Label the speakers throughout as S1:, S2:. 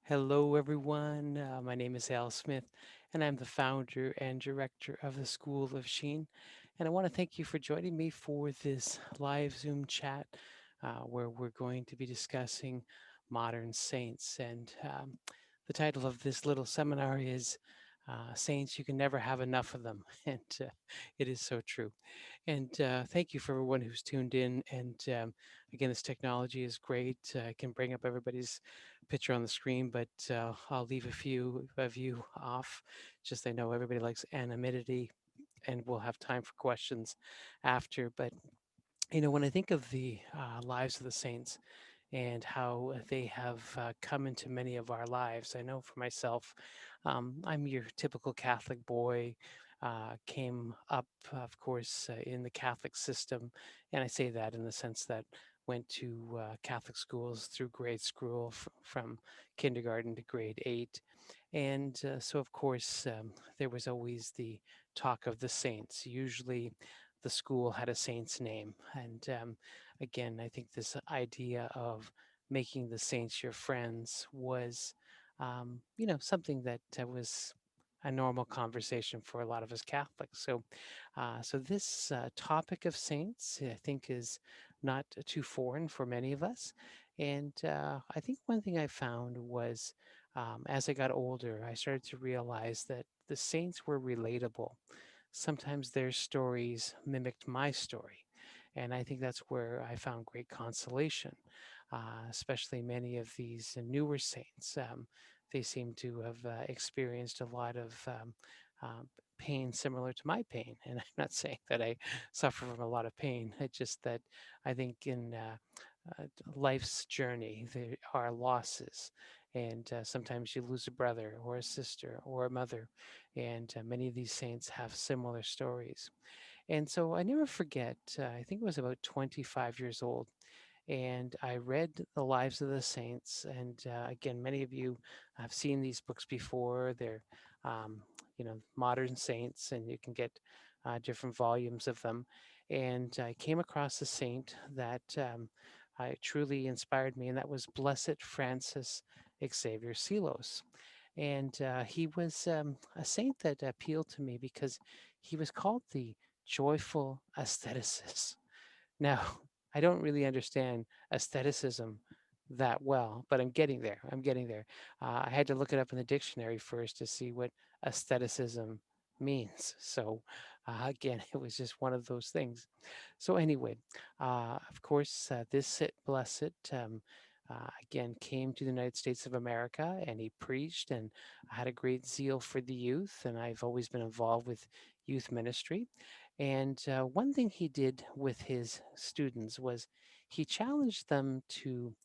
S1: Hello, everyone. My name is Al Smith, and I'm the founder and director of the School of Sheen. And I want to thank you for joining me for this live Zoom chat where we're going to be discussing modern saints. And the title of this little seminar is Saints, You Can Never Have Enough of Them. And it is so true. And thank you for everyone who's tuned in. And again, this technology is great. I can bring up everybody's picture on the screen, but I'll leave a few of you off. Just I know everybody likes anonymity, and we'll have time for questions after. But when I think of the lives of the saints and how they have come into many of our lives, I know for myself, I'm your typical Catholic boy. Came up, of course, in the Catholic system, and I say that in the sense that went to Catholic schools through grade school from kindergarten to grade 8, and so of course there was always the talk of the saints. Usually, the school had a saint's name, and again, I think this idea of making the saints your friends was, something that was a normal conversation for a lot of us Catholics. So this topic of saints, I think, is not too foreign for many of us. And I think one thing I found was as I got older, I started to realize that the saints were relatable. Sometimes their stories mimicked my story. And I think that's where I found great consolation, especially many of these newer saints. They seem to have experienced a lot of pain similar to my pain. And I'm not saying that I suffer from a lot of pain. It's just that I think in life's journey, there are losses. And sometimes you lose a brother or a sister or a mother. And many of these saints have similar stories. And so I never forget, I think it was about 25 years old, and I read The Lives of the Saints. And again, many of you have seen these books before. They're, modern saints, and you can get different volumes of them. And I came across a saint that truly inspired me, and that was Blessed Francis Xavier Sealos. And he was a saint that appealed to me because he was called the joyful aestheticist. Now, I don't really understand aestheticism that well, but I'm getting there. I'm getting there. I had to look it up in the dictionary first to see what aestheticism means. So, again, it was just one of those things. So, anyway, of course, this blessed, again, came to the United States of America, and he preached and had a great zeal for the youth. And I've always been involved with youth ministry. And one thing he did with his students was he challenged them to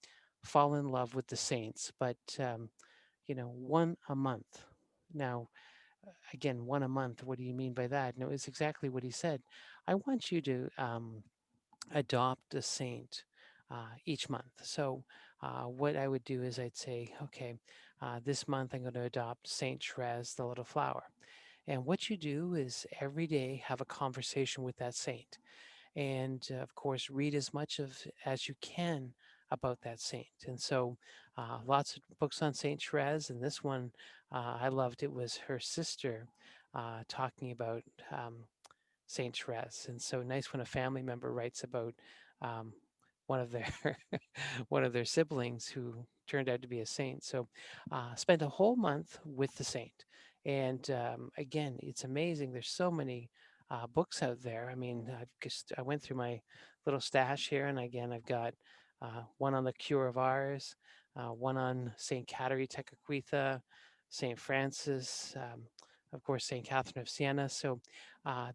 S1: fall in love with the saints, but one a month. Now, again, one a month. What do you mean by that? No, it's exactly what he said. I want you to adopt a saint each month. So, what I would do is I'd say, okay, this month I'm going to adopt Saint Therese, the little flower. And what you do is every day have a conversation with that saint, and of course read as much of as you can about that saint. And so lots of books on Saint Therese, and this one I loved. It was her sister talking about Saint Therese. And so nice when a family member writes about um, one of their one of their siblings who turned out to be a saint. So spent a whole month with the saint. And again, it's amazing. There's so many books out there. I mean, I went through my little stash here, and again, I've got one on the Cure of Ars, one on Saint Catherine Tekakwitha, Saint Francis, of course, Saint Catherine of Siena. So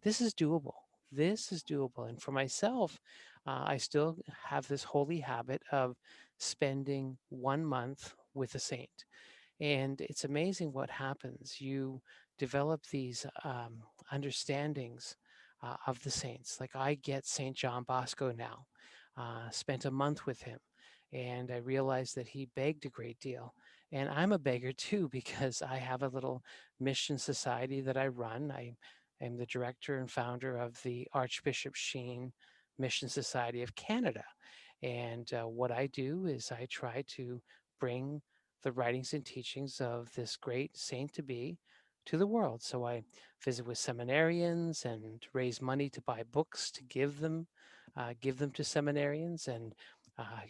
S1: this is doable. This is doable. And for myself, I still have this holy habit of spending 1 month with a saint. And it's amazing what happens. You develop these understandings of the saints. Like I get St. John Bosco now, spent a month with him, and I realized that he begged a great deal. And I'm a beggar too because I have a little mission society that I run. I am the director and founder of the Archbishop Sheen Mission Society of Canada. And what I do is I try to bring the writings and teachings of this great saint to be to the world. So I visit with seminarians and raise money to buy books to give them to seminarians. And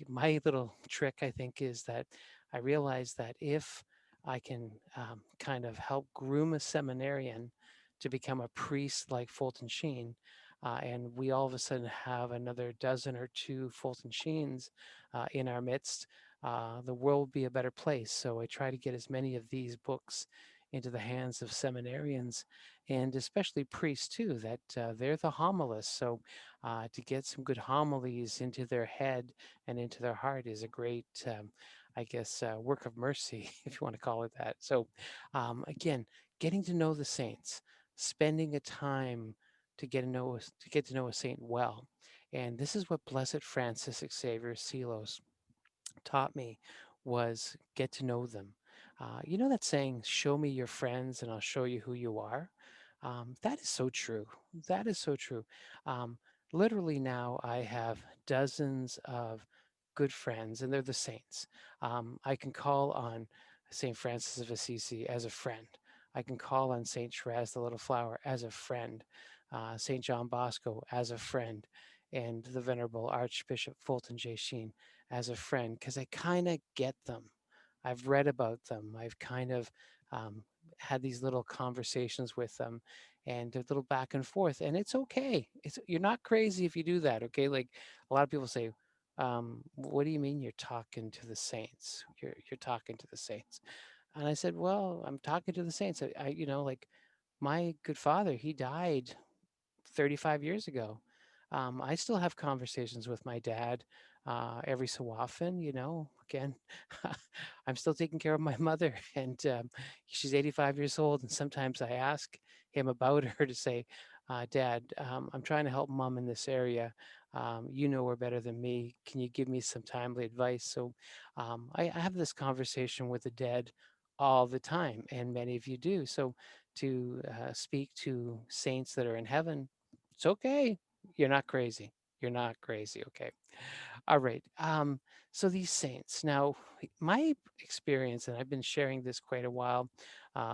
S1: my little trick, I think, is that I realize that if I can kind of help groom a seminarian to become a priest like Fulton Sheen, and we all of a sudden have another dozen or two Fulton Sheens in our midst, the world will be a better place. So I try to get as many of these books into the hands of seminarians and especially priests too, that they're the homilists. So to get some good homilies into their head and into their heart is a great, I guess, work of mercy, if you want to call it that. So again, getting to know the saints, spending a time to get to know a saint well. And this is what Blessed Francis Xavier Sealos taught me was get to know them. You know that saying, show me your friends and I'll show you who you are? That is so true. That is so true. Um, Literally now I have dozens of good friends and they're the saints. I can call on St. Francis of Assisi as a friend. I can call on St. Therese the Little Flower as a friend, St. John Bosco as a friend, and the Venerable Archbishop Fulton J. Sheen as a friend because I kind of get them. I've read about them. I've kind of um, had these little conversations with them and a little back and forth. And it's okay. You're not crazy if you do that. Okay. Like a lot of people say, what do you mean you're talking to the saints? You're talking to the saints. And I said, well, I'm talking to the saints. Like my good father, he died 35 years ago. I still have conversations with my dad every so often. Again, I'm still taking care of my mother, and she's 85 years old. And sometimes I ask him about her to say, Dad, I'm trying to help mom in this area. You know her better than me. Can you give me some timely advice? So I have this conversation with the dead all the time, and many of you do. So to speak to saints that are in heaven, it's okay. You're not crazy. You're not crazy. Okay. All right. So these saints. Now, my experience, and I've been sharing this quite a while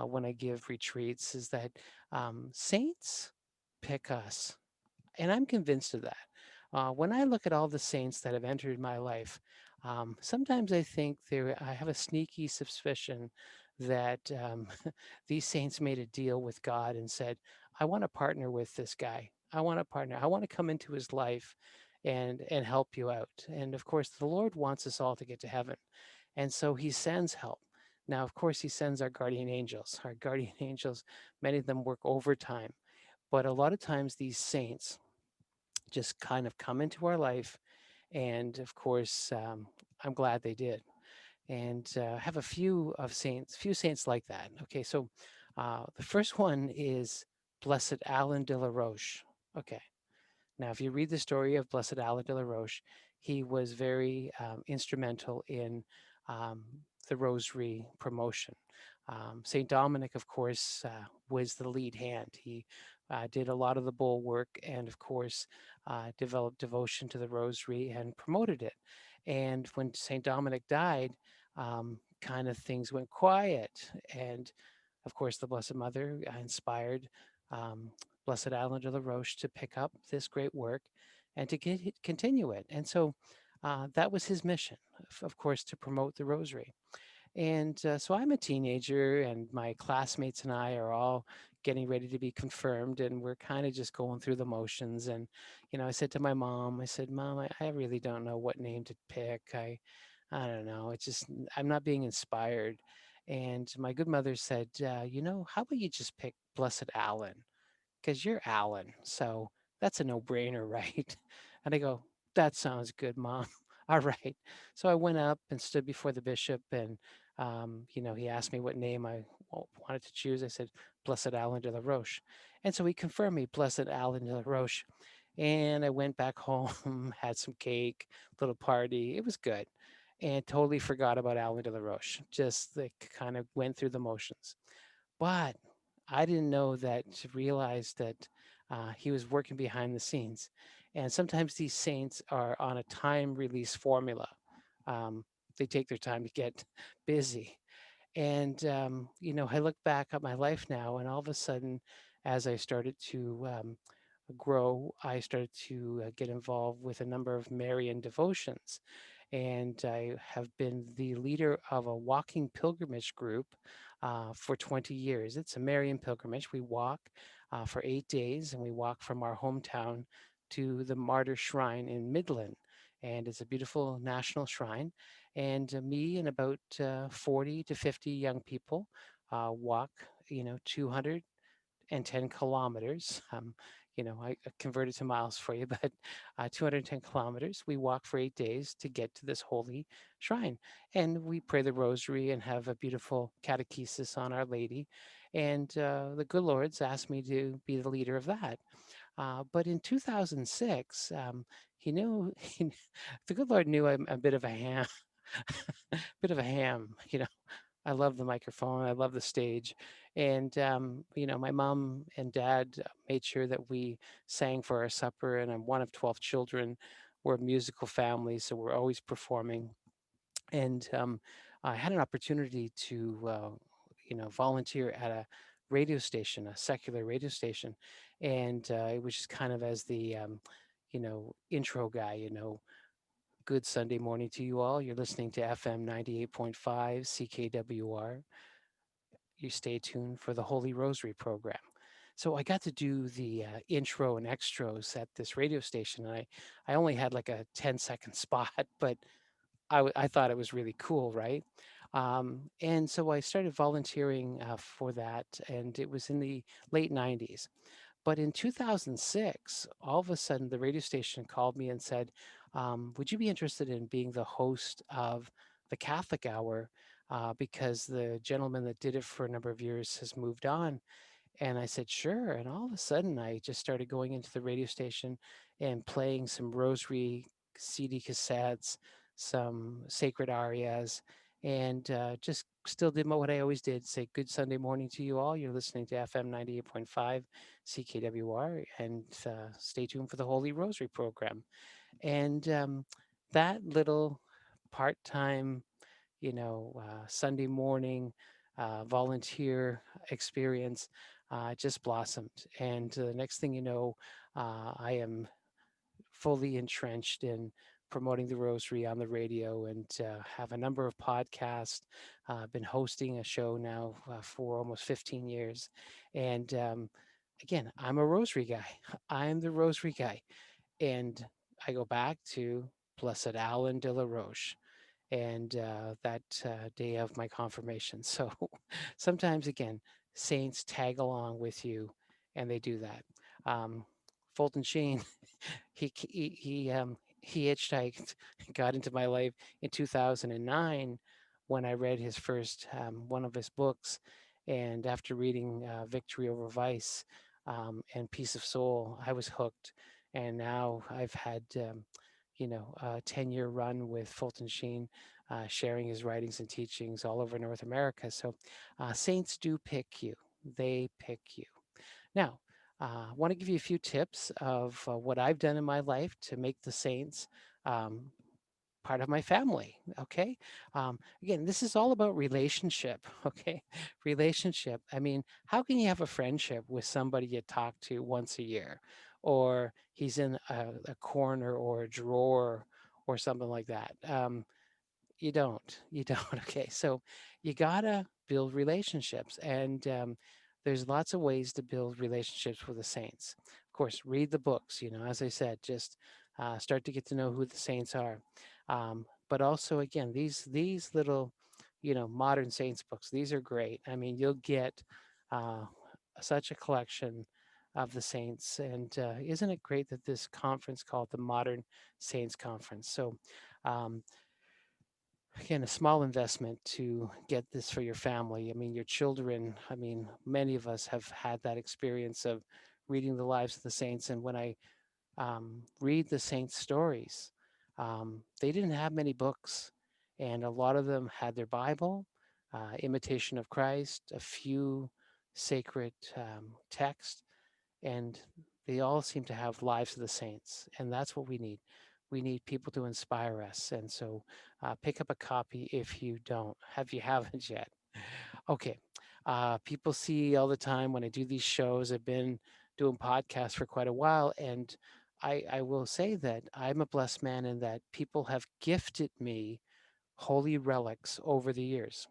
S1: when I give retreats, is that saints pick us. And I'm convinced of that. When I look at all the saints that have entered my life, sometimes I think I have a sneaky suspicion that these saints made a deal with God and said, I want to partner with this guy. I want to partner. I want to come into his life and help you out. And of course, the Lord wants us all to get to heaven. And so he sends help. Now, of course, he sends our guardian angels. Our guardian angels, many of them work overtime. But a lot of times, these saints, just kind of come into our life. And of course, I'm glad they did. And have few saints like that. Okay, so the first one is Blessed Alan de la Roche. Okay, now if you read the story of Blessed Alan de la Roche, he was very instrumental in um, the Rosary promotion. Saint Dominic, of course, was the lead hand. He did a lot of the bull work and, of course, developed devotion to the Rosary and promoted it. And when Saint Dominic died, kind of things went quiet. And of course, the Blessed Mother inspired Blessed Alan de la Roche to pick up this great work and to continue it. And so that was his mission, of course, to promote the Rosary. And so I'm a teenager, and my classmates and I are all getting ready to be confirmed, and we're kind of just going through the motions. And, I said to my mom, I said, Mom, I really don't know what name to pick. I don't know. It's just, I'm not being inspired. And my good mother said, how about you just pick Blessed Alan? Because you're Alan. So that's a no brainer, right? And I go, that sounds good, Mom. All right. So I went up and stood before the bishop, and, he asked me what name I wanted to choose. I said, Blessed Alan de la Roche. And so he confirmed me, Blessed Alan de la Roche. And I went back home, had some cake, little party. It was good. And totally forgot about Alan de la Roche. Just like kind of went through the motions. But I didn't know that to realize that he was working behind the scenes. And sometimes these saints are on a time release formula. they take their time to get busy. And, I look back at my life now, and all of a sudden, as I started to grow, I started to get involved with a number of Marian devotions. And I have been the leader of a walking pilgrimage group for 20 years. It's a Marian pilgrimage. We walk for 8 days, and we walk from our hometown to the Martyr Shrine in Midland. And it's a beautiful national shrine. And me and about 40 to 50 young people walk, 210 kilometers. I converted to miles for you, but 210 kilometers. We walk for 8 days to get to this holy shrine. And we pray the rosary and have a beautiful catechesis on Our Lady. And the good Lord's asked me to be the leader of that. But in 2006, he knew, the good Lord knew I'm a bit of a ham, bit of a ham, I love the microphone. I love the stage. And, my mom and dad made sure that we sang for our supper. And I'm one of 12 children. We're a musical family, so we're always performing. And I had an opportunity to, volunteer at a radio station, a secular radio station. And it was just kind of as the, intro guy, good Sunday morning to you all. You're listening to FM 98.5 CKWR. You stay tuned for the Holy Rosary program. So I got to do the intro and extras at this radio station. And I only had like a 10-second spot, but I thought it was really cool, right? And so I started volunteering for that, and it was in the late 90s. But in 2006, all of a sudden, the radio station called me and said, would you be interested in being the host of the Catholic Hour? Because the gentleman that did it for a number of years has moved on. And I said, sure. And all of a sudden, I just started going into the radio station and playing some rosary CD cassettes, some sacred arias, and just still did what I always did, say good Sunday morning to you all. You're listening to FM 98.5 CKWR, and stay tuned for the Holy Rosary program. And that little part time, Sunday morning volunteer experience just blossomed. And the next thing you know, I am fully entrenched in promoting the rosary on the radio and have a number of podcasts. Been hosting a show now for almost 15 years. And again, I'm a rosary guy. I'm the rosary guy. And I go back to Blessed Alan de la Roche and that day of my confirmation. So sometimes, again, saints tag along with you, and they do that. Fulton Sheen, he hitchhiked, got into my life in 2009 when I read his first one of his books, and after reading Victory Over Vice and Peace of Soul, I was hooked, and now I've had. A 10-year run with Fulton Sheen, sharing his writings and teachings all over North America. So saints do pick you. They pick you. Now, I want to give you a few tips of what I've done in my life to make the saints um, part of my family. Okay. Again, this is all about relationship. Okay. Relationship. I mean, how can you have a friendship with somebody you talk to once a year, or he's in a corner or a drawer or something like that? You don't. You don't. Okay. So you gotta build relationships, and there's lots of ways to build relationships with the saints. Of course, read the books. As I said, just start to get to know who the saints are. But also, again, these little, modern saints books. These are great. I mean, you'll get uh, such a collection of the saints, and isn't it great that this conference called the Modern Saints Conference? So. Um, Again, a small investment to get this for your family. I mean, your children, I mean, many of us have had that experience of reading the lives of the saints. And when I read the saints' stories, they didn't have many books. And a lot of them had their Bible, Imitation of Christ, a few sacred texts, and they all seem to have lives of the saints. And that's what we need. We need people to inspire us. And so pick up a copy if you don't, if you haven't yet. Okay. People see all the time when I do these shows. I've been doing podcasts for quite a while, and I will say that I'm a blessed man in that people have gifted me holy relics over the years.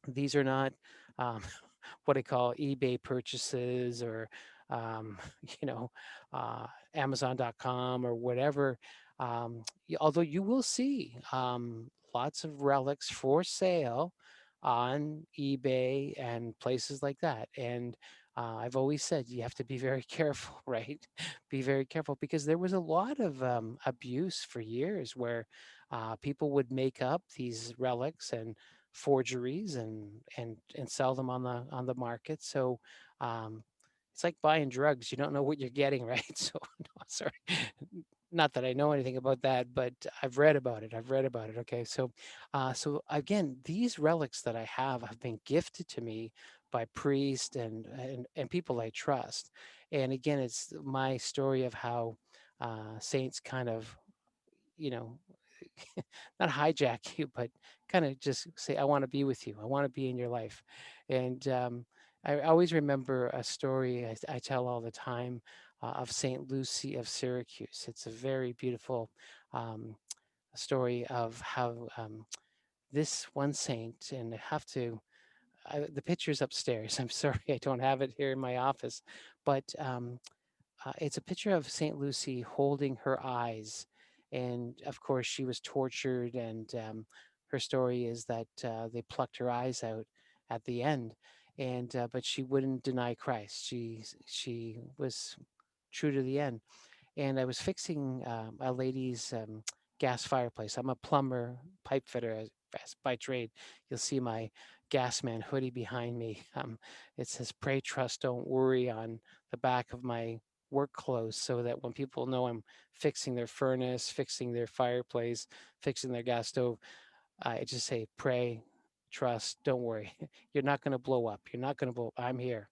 S1: These are not um, what I call eBay purchases or um, you know uh, Amazon.com or whatever. Although you will see lots of relics for sale on eBay and places like that. And I've always said you have to be very careful, right? Be very careful because there was a lot of abuse for years where people would make up these relics and forgeries and sell them on the market. So um, it's like buying drugs. You don't know what you're getting, right? So no, sorry, not that I know anything about that, but I've read about it. I've read about it. Okay, so so again, these relics that I have been gifted to me by priests and people I trust. And again, it's my story of how saints kind of you know not hijack you, but kind of just say, I want to be with you. I want to be in your life. And I always remember a story I tell all the time of St. Lucy of Syracuse. It's a very beautiful um, story of how this one saint, and I have to, the picture's upstairs. I'm sorry, I don't have it here in my office, but it's a picture of St. Lucy holding her eyes. And of course, she was tortured, and her story is that they plucked her eyes out at the end. And but she wouldn't deny Christ. She was true to the end. And I was fixing a lady's gas fireplace. I'm a plumber, pipe fitter by trade. You'll see my gas man hoodie behind me. It says "Pray, trust, don't worry" on the back of my work clothes, so that when people know I'm fixing their furnace, fixing their fireplace, fixing their gas stove, I just say "Pray, trust, don't worry." You're not going to blow up. You're not going to blow up. I'm here.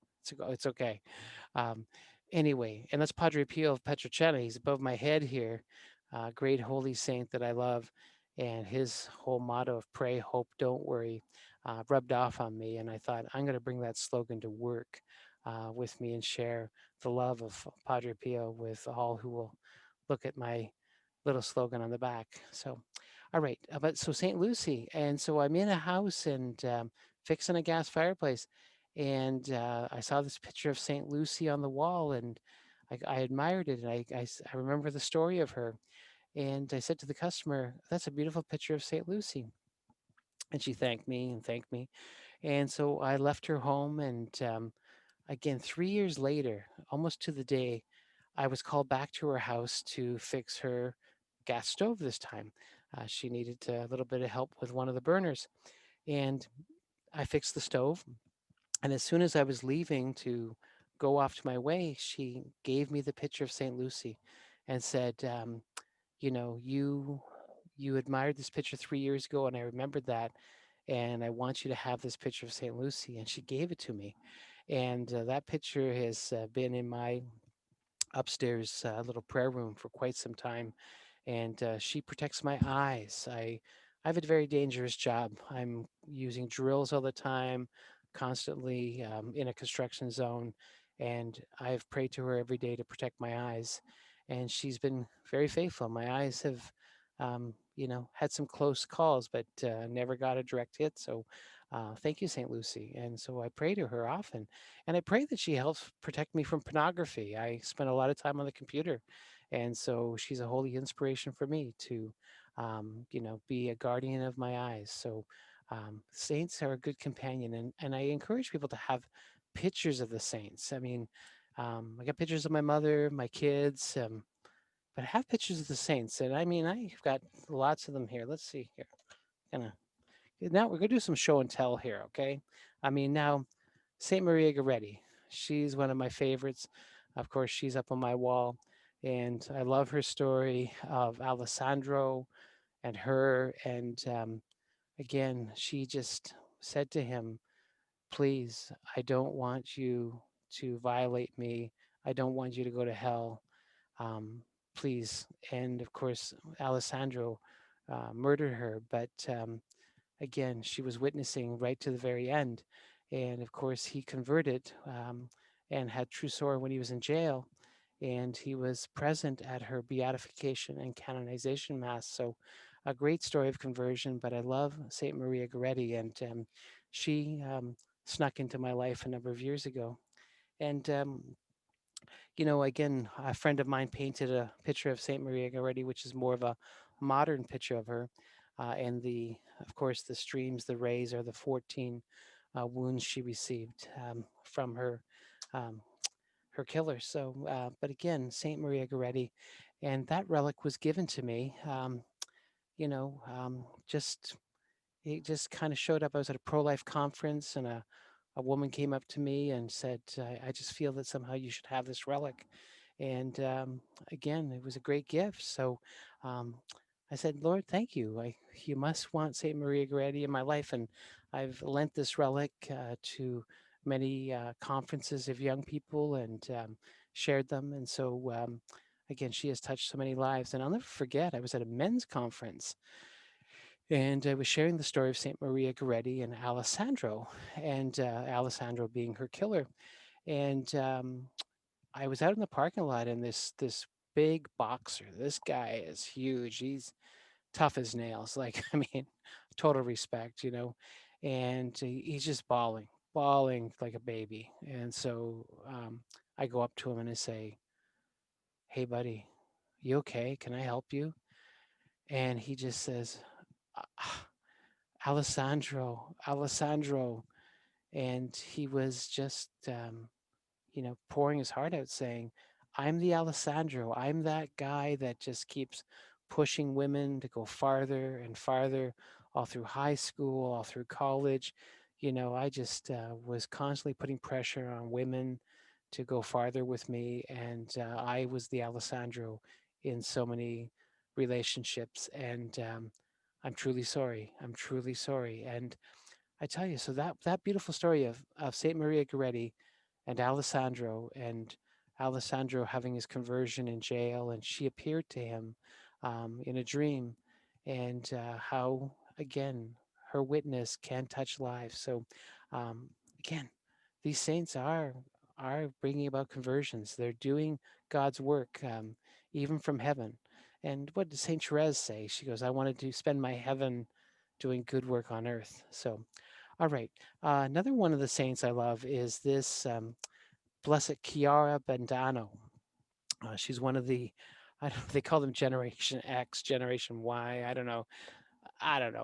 S1: It's okay. Um, anyway, and that's Padre Pio of Petrocella. He's above my head here, great holy saint that I love. And his whole motto of pray, hope, don't worry rubbed off on me. And I thought, I'm going to bring that slogan to work with me and share the love of Padre Pio with all who will look at my little slogan on the back. So, all right. But so St. Lucy. And so I'm in a house and fixing a gas fireplace and I saw this picture of St. Lucy on the wall, and I admired it, and I remember the story of her, and I said to the customer, "That's a beautiful picture of St. Lucy," and she thanked me and thanked me, and so I left her home, and again 3 years later, almost to the day, I was called back to her house to fix her gas stove this time. She needed a little bit of help with one of the burners, and I fixed the stove. And as soon as I was leaving to go off to my way, she gave me the picture of St. Lucy and said, you know, you admired this picture 3 years ago, and I remembered that, and I want you to have this picture of St. Lucy. And she gave it to me, and that picture has been in my upstairs little prayer room for quite some time, and she protects my eyes. I have a very dangerous job. I'm using drills all the time, constantly in a construction zone, and I've prayed to her every day to protect my eyes, and she's been very faithful. My eyes have, had some close calls, but never got a direct hit. So. Thank you, St. Lucy. And so I pray to her often. And I pray that she helps protect me from pornography. I spend a lot of time on the computer, and so she's a holy inspiration for me to, be a guardian of my eyes. So saints are a good companion, and I encourage people to have pictures of the saints. I mean, I got pictures of my mother, my kids, but I have pictures of the saints, and I mean, I've got lots of them here. Let's see here. Gonna Now we're gonna do some show and tell here, okay? I mean, now Saint Maria Goretti, she's one of my favorites. Of course, she's up on my wall, and I love her story of Alessandro and her. And again, she just said to him, "Please, I don't want you to violate me. I don't want you to go to hell. please. And of course, Alessandro murdered her. But again, she was witnessing right to the very end. And of course, he converted and had true sorrow when he was in jail. And he was present at her beatification and canonization mass. So, a great story of conversion. But I love Saint Maria Goretti, and she snuck into my life a number of years ago. And again, a friend of mine painted a picture of Saint Maria Goretti, which is more of a modern picture of her. And of course, the streams, the rays are the 14 wounds she received from um, her killer. So, but again, Saint Maria Goretti, and that relic was given to me. Just it just kind of showed up. I was at a pro-life conference, and a woman came up to me and said, I just feel that somehow you should have this relic. And again, it was a great gift. So um, I said, Lord, thank you. You must want St. Maria Goretti in my life. And I've lent this relic to many conferences of young people and shared them. And so, again, she has touched so many lives. And I'll never forget, I was at a men's conference and I was sharing the story of St. Maria Goretti and Alessandro, and Alessandro being her killer. And I was out in the parking lot, and this big boxer. This guy is huge. He's tough as nails. Like I mean, total respect, And he's just bawling like a baby. And so I go up to him and I say, "Hey, buddy, you okay? Can I help you?" And he just says, "Ah, Alessandro," and he was just pouring his heart out saying, I'm the Alessandro. I'm that guy that just keeps pushing women to go farther and farther, all through high school, all through college. I just was constantly putting pressure on women to go farther with me. And I was the Alessandro in so many relationships. And I'm truly sorry. I'm truly sorry. And I tell you, so that beautiful story of Saint Maria Goretti and Alessandro having his conversion in jail, and she appeared to him in a dream, and how again her witness can touch lives. So um, again, these saints are bringing about conversions. They're doing God's work, even from heaven. And what did Saint Therese say? She goes, "I wanted to spend my heaven doing good work on earth." So all right. Another one of the saints I love is this Blessed Chiara Bendano. She's one of the, I don't know, they call them Generation X, Generation Y. I don't know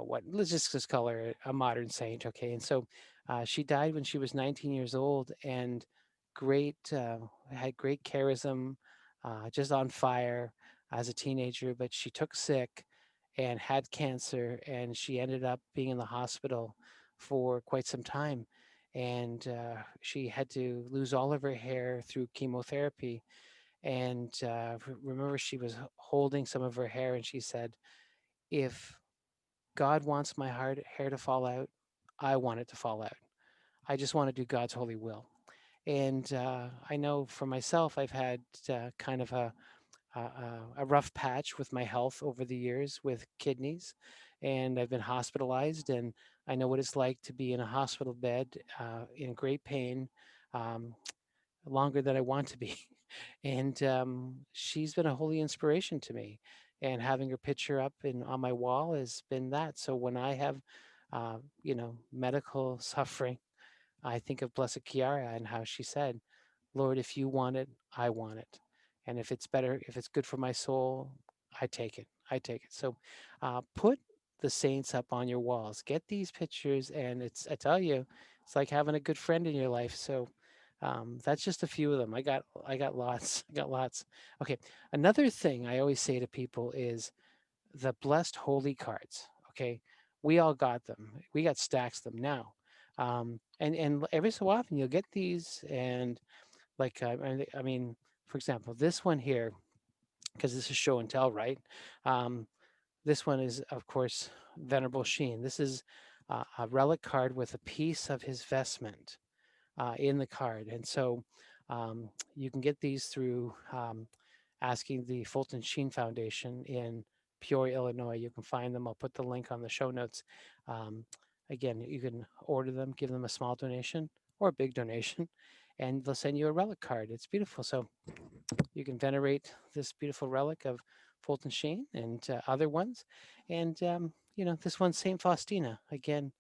S1: what. Let's just call her a modern saint, okay? And so she died when she was 19 years old, and great had great charism, just on fire as a teenager. But she took sick and had cancer, and she ended up being in the hospital for quite some time. And she had to lose all of her hair through chemotherapy. And remember, she was holding some of her hair, and she said, "If God wants my hair to fall out, I want it to fall out. I just want to do God's holy will." And I know for myself, I've had kind of a rough patch with my health over the years with kidneys, and I've been hospitalized. And I know what it's like to be in a hospital bed in great pain, um, longer than I want to be. And she's been a holy inspiration to me. And having her picture up on my wall has been that. So when I have, medical suffering, I think of Blessed Chiara and how she said, Lord, if you want it, I want it. And if it's better, if it's good for my soul, I take it. I take it. So put the saints up on your walls. Get these pictures. And I tell you, it's like having a good friend in your life. So that's just a few of them. I got lots. I got lots. Okay. Another thing I always say to people is the blessed holy cards. Okay. We all got them. We got stacks of them now. And every so often you'll get these, and like I mean, for example, this one here, because this is show and tell, right? Um, this one is, of course, Venerable Sheen. This is a relic card with a piece of his vestment in the card, and so you can get these through. asking the Fulton Sheen Foundation in Peoria, Illinois. You can find them. I'll put the link on the show notes. Um, Again, you can order them, give them a small donation or a big donation, and they'll send you a relic card. It's beautiful. So you can venerate this beautiful relic of Fulton Sheen and other ones. And, this one's St. Faustina. Again,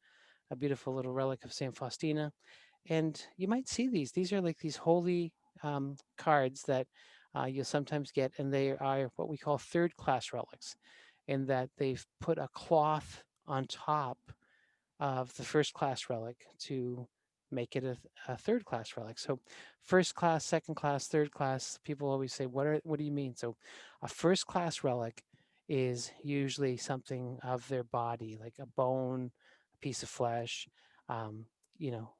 S1: a beautiful little relic of St. Faustina. And you might see these. These are like these holy cards that you'll sometimes get, and they are what we call third class relics, in that they've put a cloth on top of the first class relic to make it a third class relic. So first class, second class, third class, people always say, what do you mean? So a first class relic is usually something of their body, like a bone, a piece of flesh, um,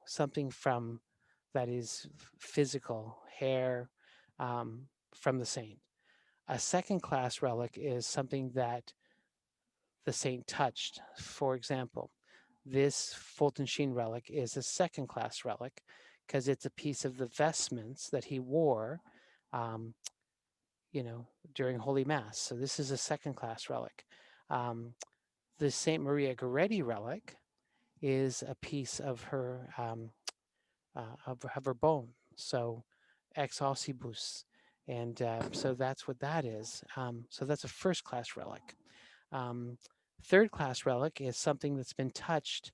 S1: something from that is physical, hair, from the saint. A second class relic is something that the saint touched. For example, this Fulton Sheen relic is a second class relic because it's a piece of the vestments that he wore, um, you know, during Holy Mass. So this is a second class relic. Um, the St. Maria Goretti relic is a piece of her of her bone. So ex ossibus. And so that's what that is. So that's a first class relic. Um, Third class relic is something that's been touched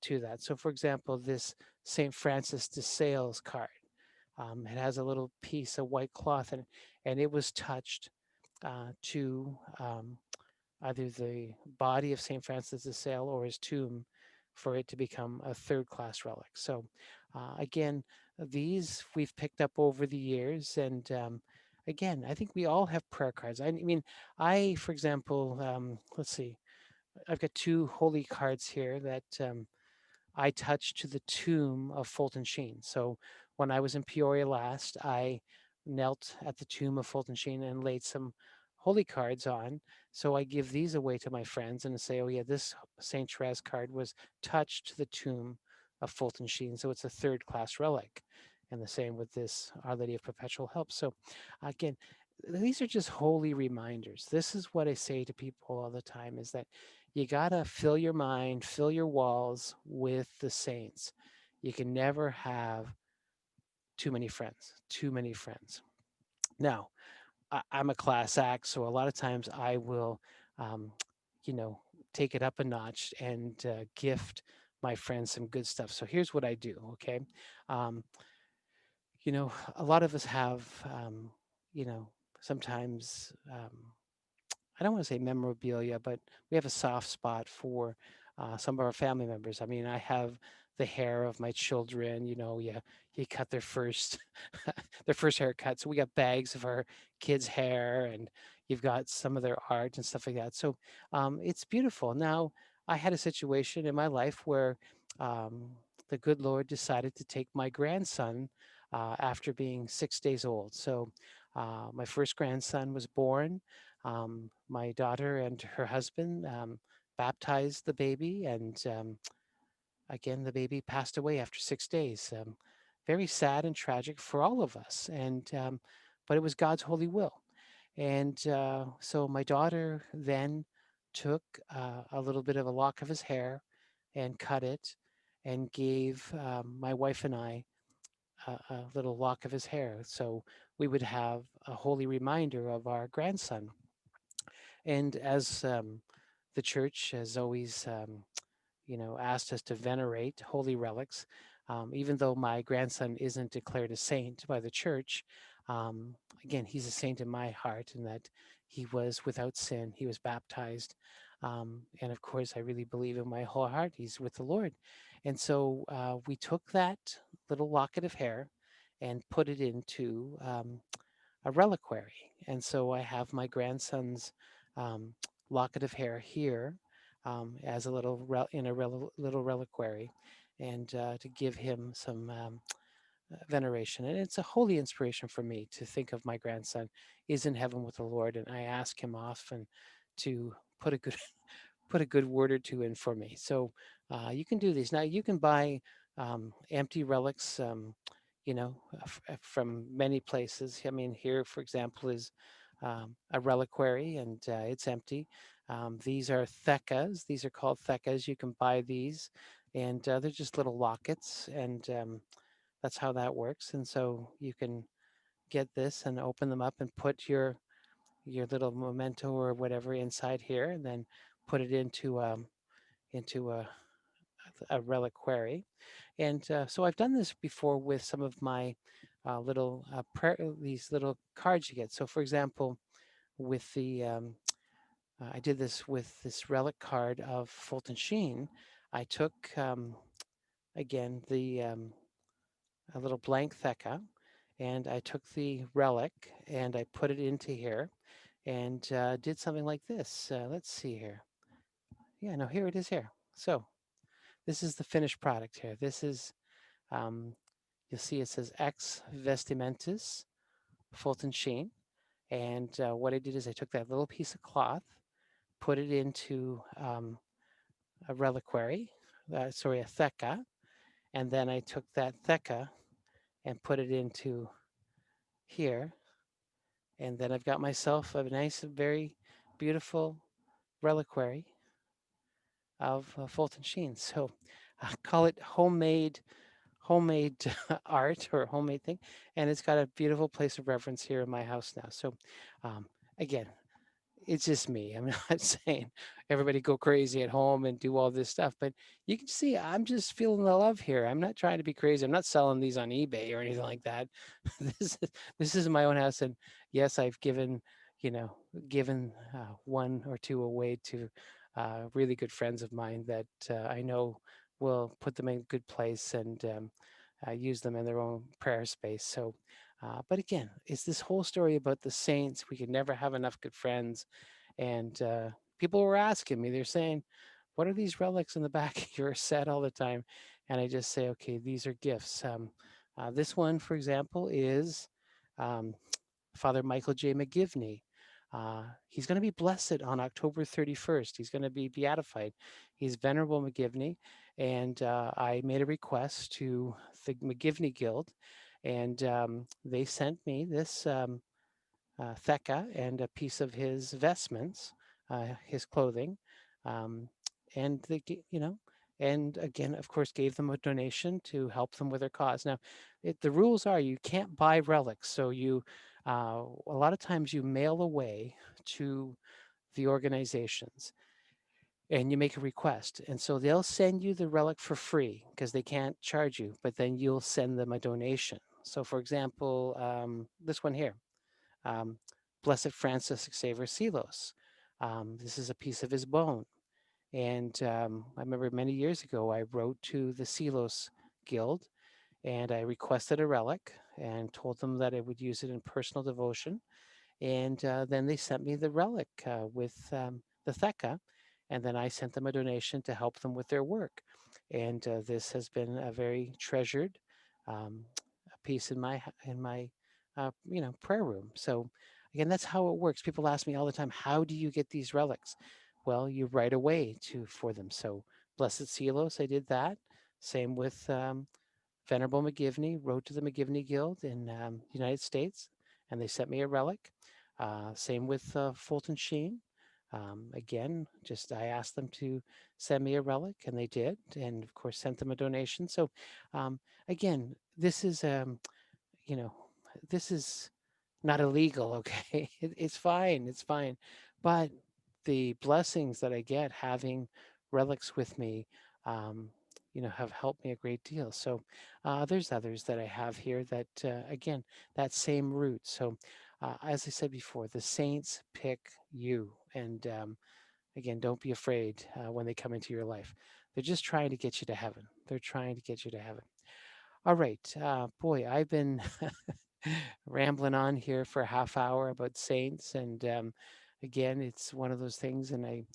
S1: to that. So, for example, this St. Francis de Sales card, it has a little piece of white cloth and it was touched to either the body of St. Francis de Sales or his tomb for it to become a third class relic. So, again, these we've picked up over the years. And again, I think we all have prayer cards. I mean, for example, let's see, I've got two holy cards here that I touched to the tomb of Fulton Sheen. So when I was in Peoria last, I knelt at the tomb of Fulton Sheen and laid some holy cards on. So I give these away to my friends and say, oh, yeah, this St. Therese card was touched to the tomb of Fulton Sheen. So it's a third class relic. And the same with this Our Lady of Perpetual Help. So again, these are just holy reminders. This is what I say to people all the time is that you got to fill your mind, fill your walls with the saints. You can never have too many friends, too many friends. Now, I'm a class act, so a lot of times I will, um, you know, take it up a notch and gift my friends some good stuff. So here's what I do, okay? Um, a lot of us have, you know, sometimes I don't want to say memorabilia, but we have a soft spot for some of our family members. I mean, I have the hair of my children. You cut their first their first haircut. So we got bags of our kids' hair, and you've got some of their art and stuff like that. So it's beautiful. Now, I had a situation in my life where um, the good Lord decided to take my grandson after being 6 days old. So my first grandson was born. My daughter and her husband baptized the baby, and again, the baby passed away after 6 days. Very sad and tragic for all of us, and but it was God's holy will. And so my daughter then took a little bit of a lock of his hair and cut it, and gave my wife and I a little lock of his hair, so we would have a holy reminder of our grandson. And as the church has always, asked us to venerate holy relics, even though my grandson isn't declared a saint by the church, um, again, he's a saint in my heart in that he was without sin, he was baptized. And of course, I really believe in my whole heart he's with the Lord. And so we took that little locket of hair and put it into a reliquary. And so I have my grandson's um, locket of hair here as a little reliquary, and to give him some veneration. And it's a holy inspiration for me to think of my grandson is in heaven with the Lord, and I ask him often to put a good put a good word or two in for me. So you can do these now. You can buy empty relics. from many places. I mean, here, for example, is a reliquary, and it's empty. These are thecas. These are called thecas. You can buy these, and they're just little lockets, and that's how that works. And so you can get this and open them up and put your little memento or whatever inside here, and then put it into a reliquary. And so I've done this before with some of my little these little cards you get. So, for example, with the I did this with this relic card of Fulton Sheen. I took again the a little blank theca, and I took the relic and I put it into here and did something like this. Let's see here. Yeah, no, here it is here. So this is the finished product here. This is um, you'll see it says Ex Vestimentis Fulton Sheen. And what I did is I took that little piece of cloth, put it into a reliquary, sorry, a theca, and then I took that theca and put it into here. And then I've got myself a nice, very beautiful reliquary of Fulton Sheen. So I call it homemade art or homemade thing, and it's got a beautiful place of reference here in my house now. So um, again, it's just me. I'm not saying everybody go crazy at home and do all this stuff, but you can see I'm just feeling the love here. I'm not trying to be crazy. I'm not selling these on eBay or anything like that. This is my own house, and yes, I've given you know given one or two away to really good friends of mine that I know will put them in a good place and use them in their own prayer space. So. But again, it's this whole story about the saints. We could never have enough good friends, and people were asking me, they're saying, "What are these relics in the back of your set all the time?" And I just say, "Okay, these are gifts." This one, for example, is um, Father Michael J. McGivney. He's going to be blessed on October 31st. He's going to be beatified. He's Venerable McGivney. And I made a request to the McGivney Guild, and they sent me this Thecka and a piece of his vestments, his clothing, um, and and again, of course, gave them a donation to help them with their cause. Now, the rules are you can't buy relics, so a lot of times you mail away to the organizations and you make a request, and so they'll send you the relic for free because they can't charge you, but then you'll send them a donation. So, for example, this one here um, Blessed Francis Xavier Sealos. This is a piece of his bone. And I remember many years ago, I wrote to the Sealos Guild and I requested a relic and told them that I would use it in personal devotion. And then they sent me the relic with the Thecka. And then I sent them a donation to help them with their work. And this has been a very treasured um, piece in my prayer room. So again, that's how it works. People ask me all the time, how do you get these relics? Well, you write away to for them. So Blessed Celos, I did that. Same with Venerable McGivney, wrote to the McGivney Guild in the United States, and they sent me a relic. Same with Fulton Sheen. Again, just I asked them to send me a relic, and they did, and of course sent them a donation. So, again, you know, this is not illegal, okay? It's fine, it's fine. But the blessings that I get having relics with me, um, have helped me a great deal. So there's others that I have here that, again, that same root. So as I said before, the saints pick you. And again, don't be afraid when they come into your life. They're just trying to get you to heaven. They're trying to get you to heaven. All right. Boy, I've been rambling on here for a half hour about saints, and again, it's one of those things. And I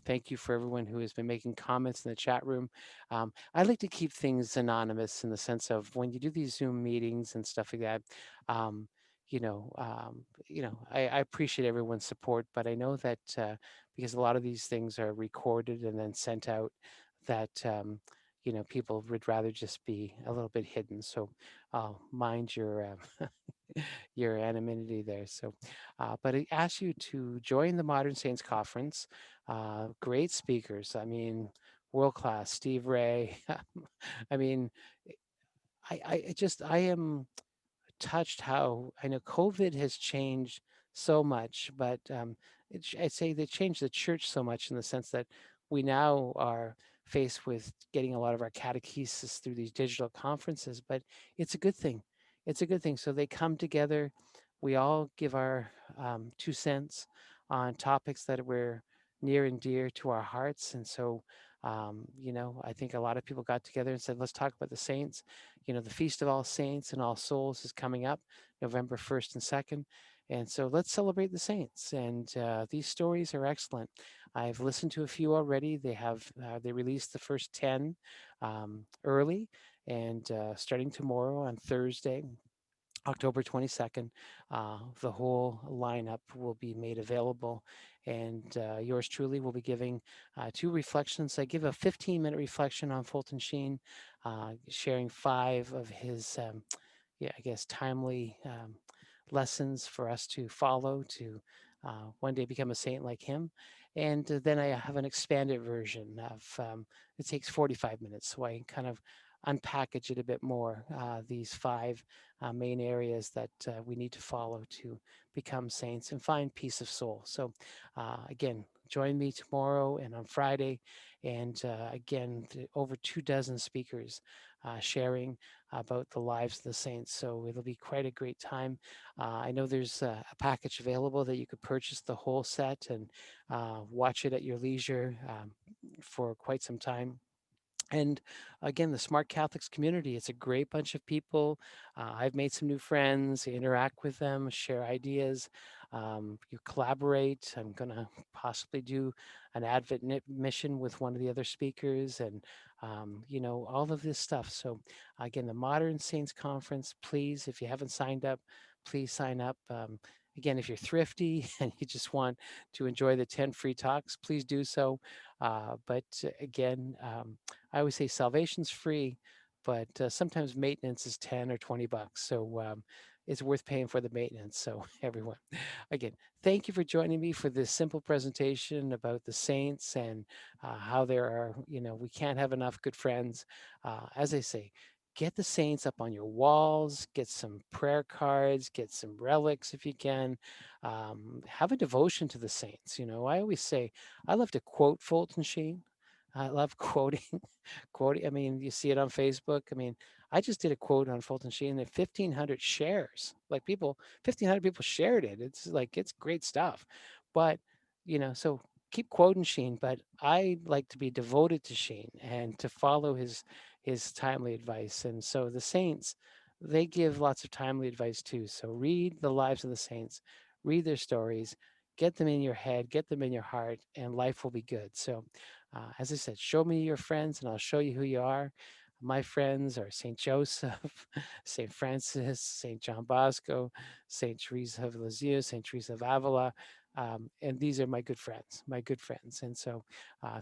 S1: thank you for everyone who has been making comments in the chat room. I like to keep things anonymous in the sense of when you do these Zoom meetings and stuff like that. Um, I appreciate everyone's support, but I know that because a lot of these things are recorded and then sent out, that people would rather just be a little bit hidden. So mind your anonymity there. So, but it asks you to join the Modern Saints Conference. Great speakers. I mean, world class. Steve Ray. I mean, I am touched how I know COVID has changed so much, but I'd say they changed the church so much in the sense that we now are faced with getting a lot of our catechesis through these digital conferences, but it's a good thing. It's a good thing. So they come together. We all give our 2 cents on topics that were near and dear to our hearts. And so, I think a lot of people got together and said, let's talk about the saints. The Feast of All Saints and All Souls is coming up November 1st and 2nd. And so let's celebrate the saints. And these stories are excellent. I've listened to a few already. They released the first 10 early, and starting tomorrow on Thursday, October 22nd, the whole lineup will be made available. And yours truly will be giving 2 reflections. I give a 15-minute reflection on Fulton Sheen, sharing 5 of his, I guess, timely lessons for us to follow to one day become a saint like him. And then I have an expanded version of, it takes 45 minutes, so I kind of unpackage it a bit more, these 5 main areas that we need to follow to become saints and find peace of soul. So, again, join me tomorrow and on Friday. And again, over 2 dozen speakers sharing about the lives of the saints. So it'll be quite a great time. I know there's a package available that you could purchase the whole set and watch it at your leisure for quite some time. And again, the Smart Catholics community, it's a great bunch of people. I've made some new friends, interact with them, share ideas, you collaborate. I'm going to possibly do an Advent mission with one of the other speakers and, all of this stuff. So, again, the Modern Saints Conference, please, if you haven't signed up, please sign up. Again, if you're thrifty and you just want to enjoy the 10 free talks, please do so. But again, I always say salvation's free, but sometimes maintenance is 10 or $20. So it's worth paying for the maintenance. So everyone, again, thank you for joining me for this simple presentation about the saints and how there are, we can't have enough good friends. As I say, get the saints up on your walls, get some prayer cards, get some relics if you can. Have a devotion to the saints. I always say, I love to quote Fulton Sheen. I love quoting, quoting. I mean, you see it on Facebook. I mean, I just did a quote on Fulton Sheen and 1,500 shares. Like 1,500 people shared it. It's like, it's great stuff. But, so keep quoting Sheen, but I like to be devoted to Sheen and to follow his timely advice. And so the saints, they give lots of timely advice too. So read the lives of the saints, read their stories, get them in your head, get them in your heart, and life will be good. So, as I said, show me your friends and I'll show you who you are. My friends are St. Joseph, St. Francis, St. John Bosco, St. Teresa of Lisieux, St. Teresa of Avila. And these are my good friends, my good friends. And so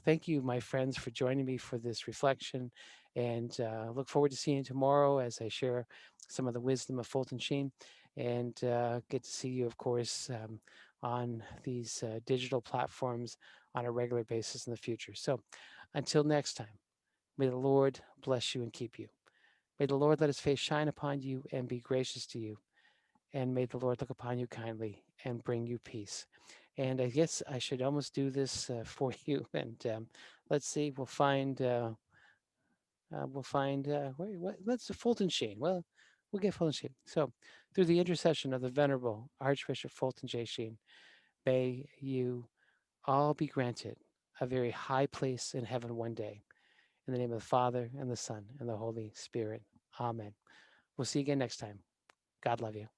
S1: thank you, my friends, for joining me for this reflection. And look forward to seeing you tomorrow as I share some of the wisdom of Fulton Sheen. And get to see you, of course, on these digital platforms on a regular basis in the future. So until next time, may the Lord bless you and keep you. May the Lord let his face shine upon you and be gracious to you. And may the Lord look upon you kindly and bring you peace. And I guess I should almost do this for you. And let's see, let's Fulton Sheen. Well, we'll get Fulton Sheen. So, through the intercession of the Venerable Archbishop Fulton J. Sheen, may you all be granted a very high place in heaven one day. In the name of the Father, and the Son, and the Holy Spirit. Amen. We'll see you again next time. God love you.